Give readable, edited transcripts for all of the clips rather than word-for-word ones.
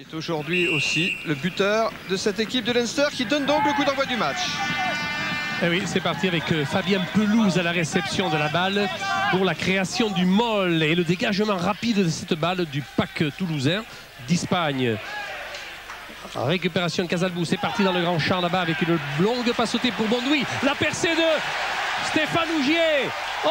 est aujourd'hui aussi le buteur de cette équipe de Leinster qui donne donc le coup d'envoi du match. Et oui, c'est parti avec Fabien Pelouse à la réception de la balle pour la création du molle et le dégagement rapide de cette balle du pack toulousain d'Espagne. Récupération de Casalbou, c'est parti dans le grand champ là-bas avec une longue passe sautée pour Bondoui. La percée de Stéphane Ougier. Oh,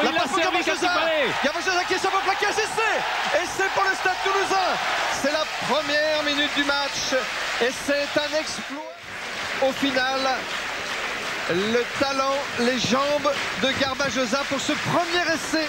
la il a servi quand il fallait. Garbajosa qui est sur le plaquage, et c'est pour le Stade Toulousain. C'est la première minute du match et c'est un exploit. Au final, le talent, les jambes de Garbajosa pour ce premier essai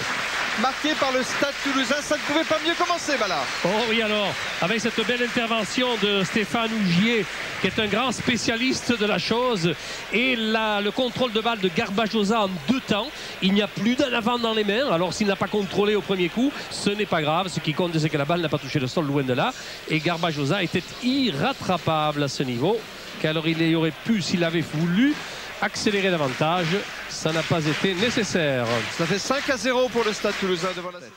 marqué par le Stade Toulousain. Ça ne pouvait pas mieux commencer, Bala. Oh oui, alors, avec cette belle intervention de Stéphane Ougier, qui est un grand spécialiste de la chose, et le contrôle de balle de Garbajosa en 2 temps. Il n'y a plus d'en avant dans les mains. Alors, s'il n'a pas contrôlé au premier coup, ce n'est pas grave. Ce qui compte, c'est que la balle n'a pas touché le sol, loin de là. Et Garbajosa était irrattrapable à ce niveau. Car il y aurait pu, s'il avait voulu, accélérer davantage. Ça n'a pas été nécessaire. Ça fait 5-0 pour le Stade Toulousain devant la tête.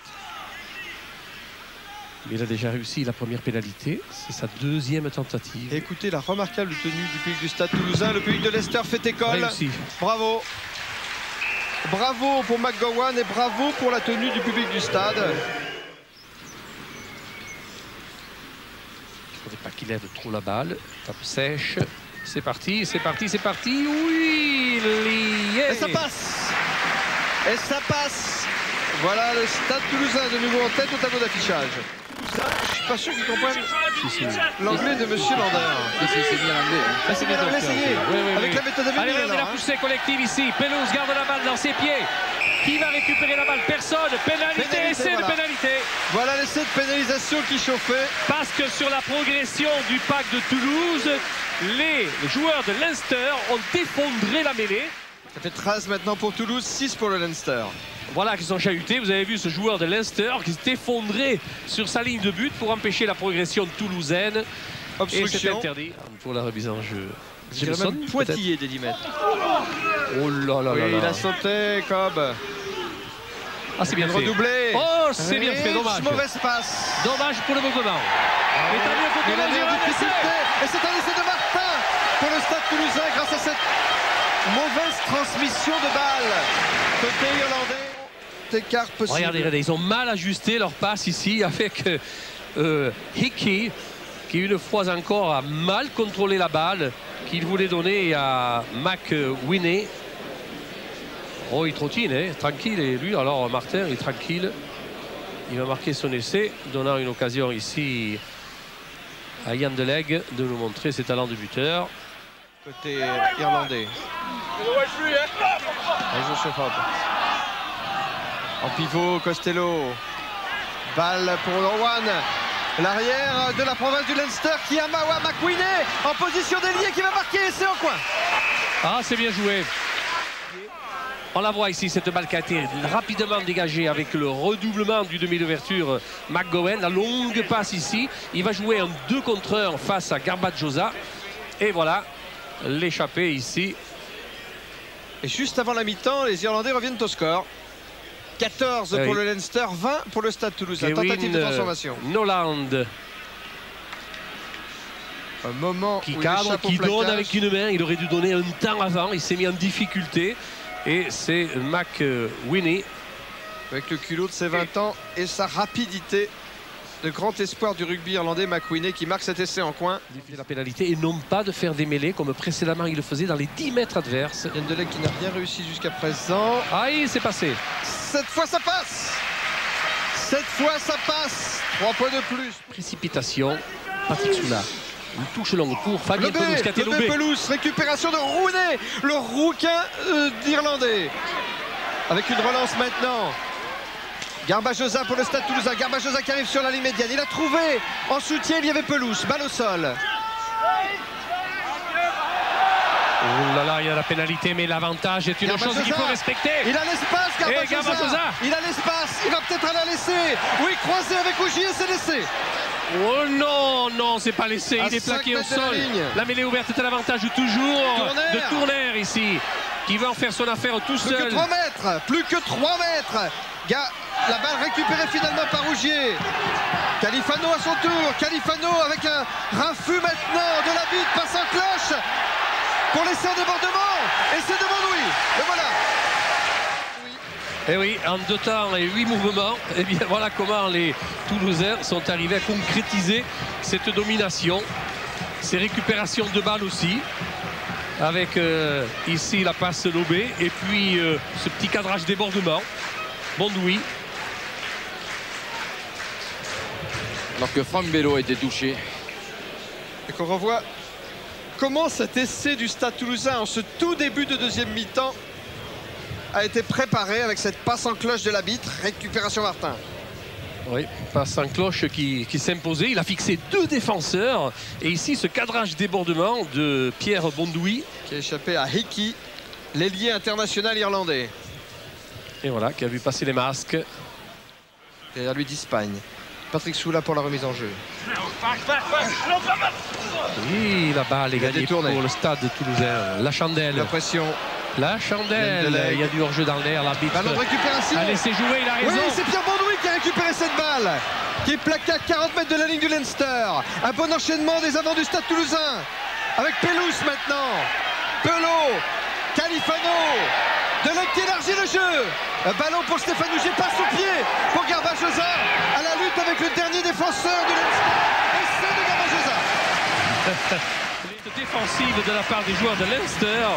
Il a déjà réussi la première pénalité. C'est sa 2e tentative. Et écoutez la remarquable tenue du public du Stade Toulousain. Le public de Leicester fait école. Réussi. Bravo. Bravo pour McGowan et bravo pour la tenue du public du stade. Il ne faudrait pas qu'il lève trop la balle. Tape sèche. C'est parti, c'est parti, c'est parti. Oui, et ça passe. Et ça passe. Voilà le Stade Toulousain de nouveau en tête au tableau d'affichage. Je ne suis pas sûr qu'ils comprennent l'anglais de Monsieur Lander. C'est bien l'anglais. Hein. C'est bien l'anglais, avec la méthode Allez, regardez la poussée collective ici. Pelouse garde la balle dans ses pieds. Qui va récupérer la balle? Personne. Pénalité, essai de pénalité. Voilà l'essai de pénalisation qui chauffait. Parce que sur la progression du pack de Toulouse, les joueurs de Leinster ont effondré la mêlée. Ça fait 13 maintenant pour Toulouse, 6 pour le Leinster. Voilà qui sont chahutés. Vous avez vu ce joueur de Leinster qui s'est effondré sur sa ligne de but pour empêcher la progression toulousaine. Obstruction. Et c'est interdit pour la remise en jeu. Je dirais même pointillé des 10 mètres. Oh là là oui, là là. Il a sauté, Cobb. Ah, c'est bien fait. Redoublé. Oh, c'est bien fait, dommage. Mauvaise passe. Dommage pour le mouvement. Il a mis en difficulté. Et c'est un essai de Martin pour le Stade Toulousain grâce à cette mauvaise transmission de balle. Côté irlandais. Écart possible. Regardez, ils ont mal ajusté leur passe ici avec Hickey, qui une fois encore a mal contrôlé la balle qu'il voulait donner à McWinney. Oh, il trottine, hein, tranquille. Et lui, alors Martin, il est tranquille. Il va marquer son essai, donnant une occasion ici à Yann Deleg de nous montrer ses talents de buteur. Côté irlandais. En pivot, Costello. Balle pour Rowan. L'arrière de la province du Leinster qui a Mawa McWinney en position d'ailier qui va marquer. C'est en coin. Ah, c'est bien joué. On la voit ici, cette balle qui a été rapidement dégagée avec le redoublement du demi d'ouverture McGowan. La longue passe ici. Il va jouer un 2 contre 1 face à Garbajosa. Et voilà, l'échappée ici. Et juste avant la mi-temps, les Irlandais reviennent au score. 14 pour le Leinster, 20 pour le Stade Toulousain. Tentative de transformation. Noland. Un moment qui cadre, qui donne avec une main. Il aurait dû donner un temps avant. Il s'est mis en difficulté. Et c'est McWinney. Avec le culot de ses 20 ans et sa rapidité. Le grand espoir du rugby irlandais, McWinney, qui marque cet essai en coin. La pénalité et non pas de faire des mêlées comme précédemment il le faisait dans les 10 mètres adverses. Yann Deleg qui n'a rien réussi jusqu'à présent. Ah, il s'est passé. Cette fois, ça passe. Cette fois, ça passe. 3 points de plus. Précipitation. Patrick Soula. Une touche longue pour Fabien Pelouse qui a été loupé. Pelouse, récupération de Rooney, le rouquin d'Irlandais. Avec une relance maintenant. Garbajosa pour le Stade Toulousain. Garbajosa qui arrive sur la ligne médiane. Il a trouvé en soutien, il y avait Pelouse. Balle au sol. Oh là là, il y a la pénalité, mais l'avantage est une chose qu'il faut respecter. Il a l'espace, Garbajosa. Il a l'espace. Il va peut-être la laisser. Oui, croisé avec Ougier, c'est laissé. Oh non, non, c'est pas laissé. Il est plaqué au sol. La mêlée ouverte est à l'avantage toujours de Tournaire ici, qui va en faire son affaire tout seul. Plus que 3 mètres. Plus que 3 mètres. La balle récupérée finalement par Ougier. Califano à son tour. Califano avec un raffut maintenant de la bite, passe en cloche pour laisser un débordement. Et c'est devant Louis. Et voilà. Et oui, en 2 temps et 8 mouvements, et bien voilà comment les Toulousains sont arrivés à concrétiser cette domination. Ces récupérations de balles aussi, avec ici la passe lobée et puis ce petit cadrage débordement. Bondoui. Alors que Franck Bello a été touché. Et qu'on revoit comment cet essai du Stade Toulousain en ce tout début de deuxième mi-temps a été préparé avec cette passe en cloche de l'arbitre. Récupération Martin. Oui, passe en cloche qui s'imposait. Il a fixé 2 défenseurs. Et ici, ce cadrage débordement de Pierre Bondoui. Qui a échappé à Hickey, l'ailier international irlandais. Et voilà, qui a vu passer les masques. Derrière lui d'Espagne. Patrick Soula pour la remise en jeu. Oui, la balle est gagnée pour le Stade Toulousain. La chandelle. La pression. La chandelle. Il y a du hors-jeu dans l'air. L'arbitre Ballon de récupération. a laissé jouer, il a raison. Oui, c'est Pierre Bondoui qui a récupéré cette balle, qui est plaquée à 40 mètres de la ligne du Leinster. Un bon enchaînement des avants du Stade Toulousain. Avec Pelouse maintenant. Pelot. Califano. Delec qui élargit le jeu. Un ballon pour Stéphane Ougier, passe au pied pour Garbajosa à la lutte avec le dernier défenseur du Leinster. Et c'est de Garbajosa. Lutte défensive de la part des joueurs de Leinster.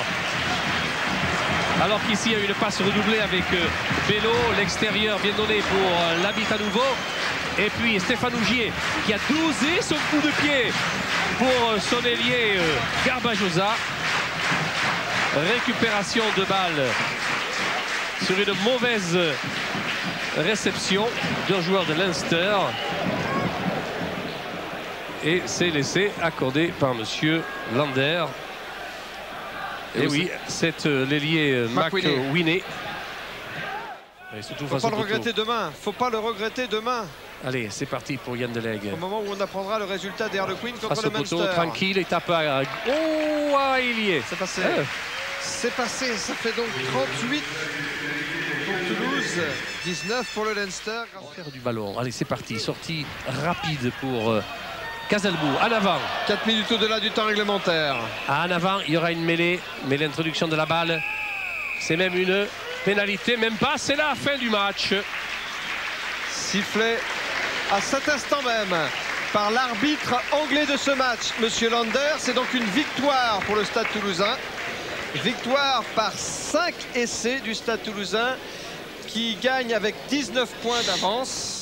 Alors qu'ici il y a eu une passe redoublée avec Bello, l'extérieur bien donné pour l'arbitre à nouveau. Et puis Stéphane Ougier qui a dosé son coup de pied pour son ailier Garbajosa. Récupération de balle sur une mauvaise réception d'un joueur de Leinster. Et c'est laissé accordé par monsieur Lander. Et oui, c'est l'ailier McWinney. Faut pas le regretter demain. Faut pas le regretter demain. Allez, c'est parti pour Yann Delègue. Au moment où on apprendra le résultat des Harlequins contre le Munster. Tranquille, il tape à... Oh, il y est. C'est passé. C'est passé. Ça fait donc 38 pour Toulouse, 19 pour le Leinster. Faire du ballon. Allez, c'est parti. Sortie rapide pour Casalbou. En avant. 4 minutes au-delà du temps réglementaire. En avant, il y aura une mêlée. Mais l'introduction de la balle, c'est même une pénalité. Même pas. C'est la fin du match. Sifflet à cet instant même par l'arbitre anglais de ce match, monsieur Lander. C'est donc une victoire pour le Stade Toulousain. Victoire par 5 essais du Stade Toulousain qui gagne avec 19 points d'avance.